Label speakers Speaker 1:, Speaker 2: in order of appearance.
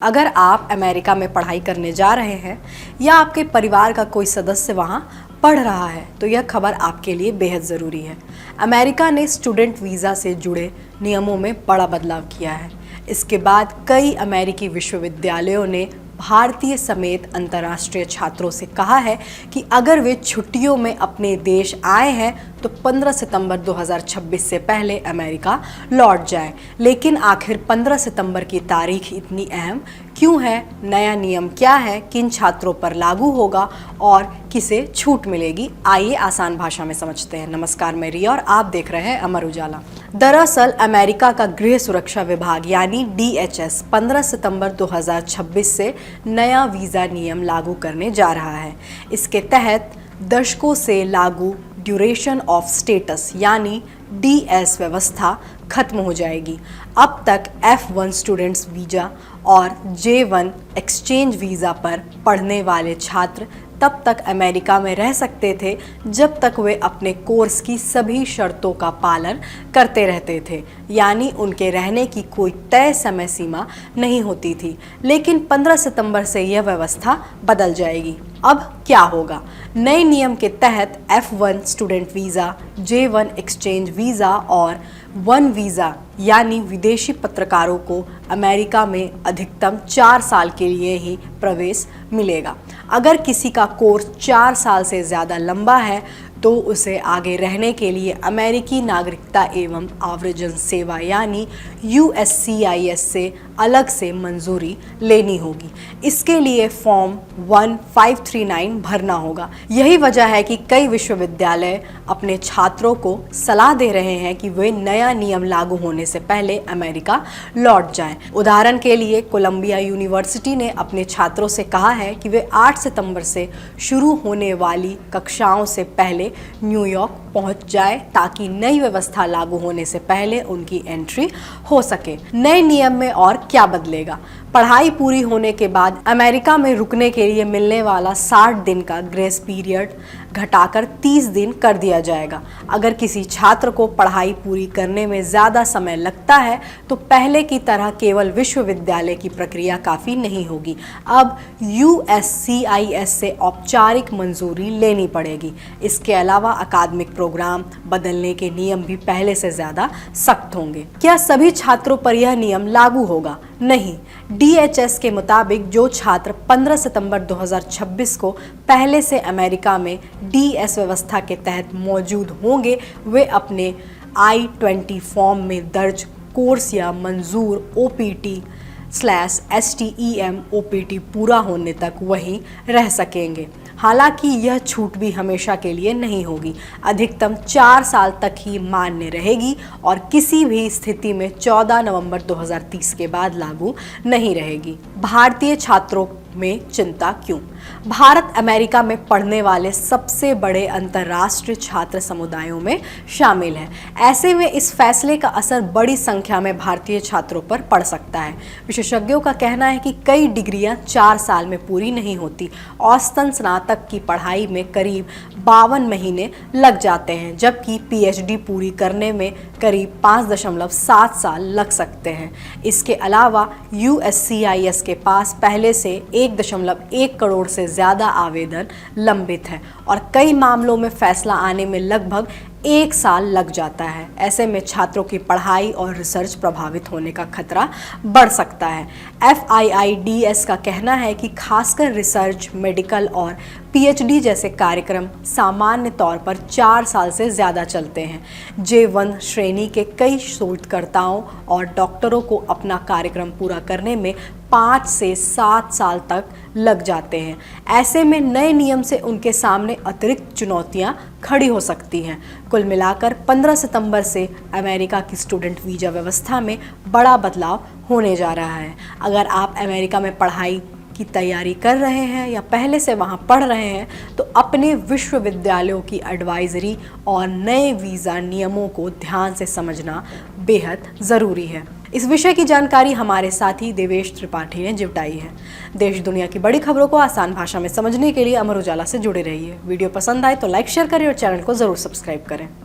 Speaker 1: अगर आप अमेरिका में पढ़ाई करने जा रहे हैं या आपके परिवार का कोई सदस्य वहां पढ़ रहा है तो यह खबर आपके लिए बेहद ज़रूरी है। अमेरिका ने स्टूडेंट वीज़ा से जुड़े नियमों में बड़ा बदलाव किया है। इसके बाद कई अमेरिकी विश्वविद्यालयों ने भारतीय समेत अंतर्राष्ट्रीय छात्रों से कहा है कि अगर वे छुट्टियों में अपने देश आए हैं तो 15 सितंबर 2026 से पहले अमेरिका लौट जाएं। लेकिन आखिर 15 सितंबर की तारीख इतनी अहम क्यों है? नया नियम क्या है, किन छात्रों पर लागू होगा और किसे छूट मिलेगी? आइए आसान भाषा में समझते हैं। नमस्कार, मैं रिया और आप देख रहे हैं अमर उजाला। दरअसल अमेरिका का गृह सुरक्षा विभाग यानी DHS 15 सितंबर 2026 से नया वीज़ा नियम लागू करने जा रहा है। इसके तहत दशकों से लागू ड्यूरेशन ऑफ स्टेटस यानी DS व्यवस्था खत्म हो जाएगी। अब तक F1 स्टूडेंट्स वीज़ा और J1 एक्सचेंज वीज़ा पर पढ़ने वाले छात्र तब तक अमेरिका में रह सकते थे जब तक वे अपने कोर्स की सभी शर्तों का पालन करते रहते थे, यानी उनके रहने की कोई तय समय सीमा नहीं होती थी। लेकिन 15 सितंबर से यह व्यवस्था बदल जाएगी। अब क्या होगा? नए नियम के तहत F1 student visa, J1 exchange visa और 1 वीज़ा यानी विदेशी पत्रकारों को अमेरिका में अधिकतम 4 साल के लिए ही प्रवेश मिलेगा। अगर किसी का कोर्स 4 साल से ज़्यादा लंबा है तो उसे आगे रहने के लिए अमेरिकी नागरिकता एवं आव्रजन सेवा यानी USCIS से अलग से मंजूरी लेनी होगी। इसके लिए फॉर्म 1539 भरना होगा। यही वजह है कि कई विश्वविद्यालय अपने छात्रों को सलाह दे रहे हैं कि वे नया नियम लागू होने से पहले अमेरिका लौट जाएं। उदाहरण के लिए कोलंबिया यूनिवर्सिटी ने अपने छात्रों से कहा है कि वे 8 सितंबर से शुरू होने वाली कक्षाओं से पहले न्यूयॉर्क पहुंच जाए ताकि नई व्यवस्था लागू होने से पहले उनकी एंट्री हो सके। नए नियम में और क्या बदलेगा? पढ़ाई पूरी होने के बाद अमेरिका में रुकने के लिए मिलने वाला 60 दिन का ग्रेस पीरियड घटाकर 30 दिन कर दिया जाएगा। अगर किसी छात्र को पढ़ाई पूरी करने में ज़्यादा समय लगता है तो पहले की तरह केवल विश्वविद्यालय की प्रक्रिया काफ़ी नहीं होगी। अब USCIS से औपचारिक मंजूरी लेनी पड़ेगी। इसके अलावा अकादमिक प्रोग्राम बदलने के नियम भी पहले से ज़्यादा सख्त होंगे। क्या सभी छात्रों पर यह नियम लागू होगा? नहीं। DHS के मुताबिक जो छात्र 15 सितंबर 2026 को पहले से अमेरिका में DS व्यवस्था के तहत मौजूद होंगे वे अपने I-20 फॉर्म में दर्ज कोर्स या मंजूर OPT/STEM OPT पूरा होने तक वहीं रह सकेंगे। हालांकि यह छूट भी हमेशा के लिए नहीं होगी, अधिकतम 4 साल तक ही मान्य रहेगी और किसी भी स्थिति में 14 नवंबर 2030 के बाद लागू नहीं रहेगी। भारतीय छात्रों में चिंता क्यों? भारत अमेरिका में पढ़ने वाले सबसे बड़े अंतर्राष्ट्रीय छात्र समुदायों में शामिल है। ऐसे में इस फैसले का असर बड़ी संख्या में भारतीय छात्रों पर पड़ सकता है। विशेषज्ञों का कहना है कि कई डिग्रियां 4 साल में पूरी नहीं होती। औसतन स्नातक की पढ़ाई में करीब 52 महीने लग जाते हैं, जबकि PhD पूरी करने में करीब 5.7 साल लग सकते हैं। इसके अलावा USCIS के पास पहले से 1.1 करोड़ से ज़्यादा आवेदन लंबित है और कई मामलों में फैसला आने में लगभग 1 साल लग जाता है। ऐसे में छात्रों की पढ़ाई और रिसर्च प्रभावित होने का खतरा बढ़ सकता है। FIIDS का कहना है कि खासकर रिसर्च, मेडिकल और PhD जैसे कार्यक्रम सामान्य तौर पर 4 साल से ज़्यादा चलते हैं। J1 श्रेणी के कई शोधकर्ताओं और डॉक्टरों को अपना कार्यक्रम पूरा करने में 5 से 7 साल तक लग जाते हैं। ऐसे में नए नियम से उनके सामने अतिरिक्त चुनौतियां खड़ी हो सकती हैं। कुल मिलाकर 15 सितंबर से अमेरिका की स्टूडेंट वीज़ा व्यवस्था में बड़ा बदलाव होने जा रहा है। अगर आप अमेरिका में पढ़ाई की तैयारी कर रहे हैं या पहले से वहां पढ़ रहे हैं तो अपने विश्वविद्यालयों की एडवाइजरी और नए वीज़ा नियमों को ध्यान से समझना बेहद ज़रूरी है। इस विषय की जानकारी हमारे साथी देवेश त्रिपाठी ने जुटाई है। देश दुनिया की बड़ी खबरों को आसान भाषा में समझने के लिए अमर उजाला से जुड़े रहिए। वीडियो पसंद आए तो लाइक, शेयर करें और चैनल को ज़रूर सब्सक्राइब करें।